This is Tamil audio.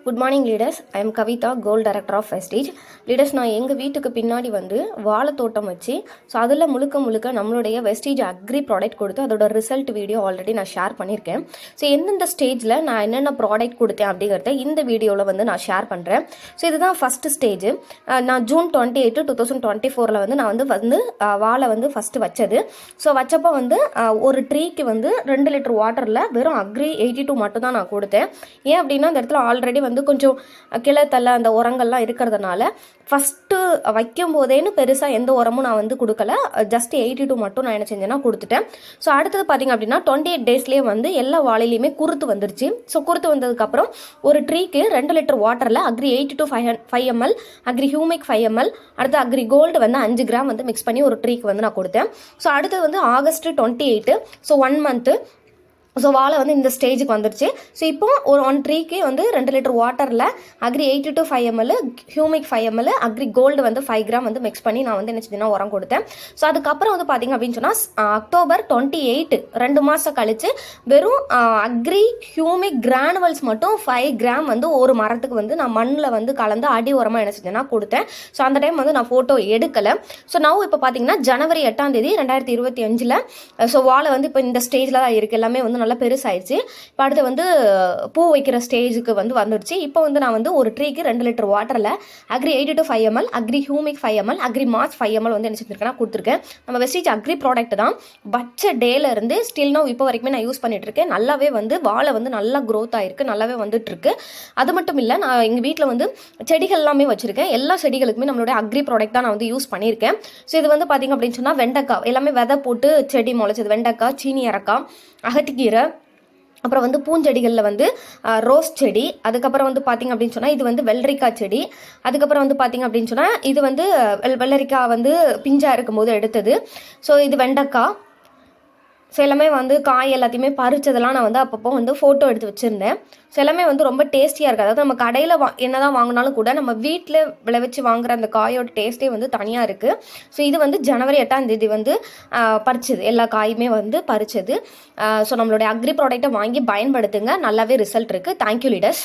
Good morning leaders. I am Kavitha, goal director of wastage. Leaders, நான் எங்கள் வீட்டுக்கு பின்னாடி வந்து வாழைத்தோட்டம் வச்சு ஸோ அதில் முழுக்க நம்மளுடைய வெஸ்டேஜ் அக்ரி ப்ராடக்ட் கொடுத்து அதோட ரிசல்ட் வீடியோ ஆல்ரெடி நான் ஷேர் பண்ணியிருக்கேன். ஸோ எந்தெந்த ஸ்டேஜில் நான் என்னென்ன ப்ராடக்ட் கொடுத்தேன் அப்படிங்கிறத இந்த வீடியோவில் வந்து நான் ஷேர் பண்ணுறேன். ஸோ இதுதான் ஃபஸ்ட்டு ஸ்டேஜ். நான் ஜூன் 28, 2024 வந்து நான் வந்து வாழை வந்து ஃபஸ்ட்டு வச்சது. ஸோ வச்சப்போ வந்து ஒரு ட்ரீக்கு வந்து 2 லிட்டர் வாட்டரில் வெறும் அக்ரி 82 மட்டும் தான் நான் கொடுத்தேன். ஏன் அப்படின்னா அந்த இடத்துல ஆல்ரெடி வந்து கொஞ்சம் கிளத்தள்ள அந்த உரங்கள்லாம் இருக்கிறதுனால ஃபஸ்ட்டு வைக்கும் போதேன்னு பெருசாக எந்த உரமும் நான் வந்து கொடுக்கல. ஜஸ்ட் 82 மட்டும் நான் என்ன செஞ்சேன்னா கொடுத்துட்டேன். ஸோ அடுத்தது பார்த்திங்க அப்படின்னா 28 டேஸ்லேயே வந்து எல்லா வாழையிலையுமே குருத்து வந்துருச்சு. ஸோ குருத்து வந்ததுக்கப்புறம் ஒரு ட்ரீக்கு 2 லிட்டர் வாட்டரில் agri 82 5 ml, agri humic 5 ml, அடுத்து அக்ரி கோல்டு வந்து 5 கிராம் வந்து மிக்ஸ் பண்ணி ஒரு ட்ரீக்கு வந்து நான் கொடுத்தேன். ஸோ அடுத்தது வந்து ஆகஸ்ட் 28, ஸோ 1 மந்த்து. ஸோ வாழை வந்து இந்த ஸ்டேஜுக்கு வந்துருச்சு. ஸோ இப்போ ஒரு 1 ட்ரீக்கு வந்து 2 லிட்டர் வாட்டரில் agri 82 5 ml, humic 5 ml, agri gold வந்து 5 கிராம் வந்து மிக்ஸ் பண்ணி நான் வந்து என்ன செஞ்சேன்னா உரம் கொடுத்தேன். ஸோ அதுக்கப்புறம் வந்து பார்த்திங்க அப்படின்னு சொன்னால் அக்டோபர் 28, 2 மாதம் கழித்து வெறும் அக்ரி ஹியூமிக் கிரானுவல்ஸ் மட்டும் 5 கிராம் வந்து ஒரு மரத்துக்கு வந்து நான் மண்ணில் வந்து கலந்து அடி உரமாக என்ன செஞ்சேன்னா கொடுத்தேன். ஸோ அந்த டைம் வந்து நான் ஃபோட்டோ எடுக்கலை. ஸோ நான் இப்போ பார்த்தீங்கன்னா ஜனவரி 8 2025 ஸோ வாழை வந்து இப்போ இந்த ஸ்டேஜில் தான் இருக்குது. எல்லாமே வந்து நல்லா பெருசாயிடுச்சு. இப்போ அடுத்து வந்து பூ வைக்கிற ஸ்டேஜுக்கு வந்து வந்துடுச்சு. இப்போ வந்து நான் வந்து ஒரு ட்ரீக்கு 2 லிட்டர் வாட்டரில் agri 82 5 ml, agri humic 5 ml, agri march 5 ml வந்து என்ன செஞ்சுருக்கேன்னா கொடுத்துருக்கேன். நம்ம வெஸ்டேஜ் அக்ரி ப்ராடக்ட் தான். வச்ச டேலேருந்து ஸ்டில் நோ இப்போ வரைக்குமே நான் யூஸ் பண்ணிட்டு இருக்கேன். நல்லாவே வந்து வாழை வந்து நல்லா க்ரோத் ஆகிருக்கு, நல்லாவே வந்துட்டு இருக்கு. அது மட்டும் இல்லை, நான் எங்கள் வீட்டில் வந்து செடிகள் எல்லாமே வச்சுருக்கேன். எல்லா செடிகளுக்குமே நம்மளுடைய அக்ரி ப்ராடக்ட் தான் நான் வந்து யூஸ் பண்ணியிருக்கேன். ஸோ இது வந்து பார்த்திங்க அப்படின்னு சொன்னால் வெண்டைக்காய் எல்லாமே விதை போட்டு செடி முளைச்சது. வெண்டைக்காய், சீனி அரக்காய், அகத்திக்கீரை, அப்புறம் வந்து பூஞ்செடிகளில் வந்து ரோஸ் செடி, அதுக்கப்புறம் வந்து பார்த்திங்க அப்படின்னு சொன்னால் இது வந்து வெள்ளரிக்காய் செடி, அதுக்கப்புறம் வந்து பார்த்திங்க அப்படின்னு சொன்னால் இது வந்து வெள்ளரிக்காய் வந்து பிஞ்சாக இருக்கும்போது எடுத்தது. ஸோ இது வெண்டைக்காய். ஸோ எல்லாமே வந்து காய் எல்லாத்தையுமே பறிச்சதெல்லாம் நான் வந்து அப்பப்போ வந்து ஃபோட்டோ எடுத்து வச்சுருந்தேன். ஸோ எல்லாமே வந்து ரொம்ப டேஸ்டியாக இருக்குது. அதாவது நம்ம கடையில் என்ன தான் வாங்கினாலும் கூட நம்ம வீட்டில் விளைவிச்சு வாங்குற அந்த காயோட டேஸ்ட்டே வந்து தனியாக இருக்குது. ஸோ இது வந்து ஜனவரி 8 வந்து பறிச்சது. எல்லா காயுமே வந்து பறிச்சது. ஸோ நம்மளுடைய அக்ரி ப்ராடக்ட்டை வாங்கி பயன்படுத்துங்க. நல்லாவே ரிசல்ட் இருக்குது. Thank you leaders.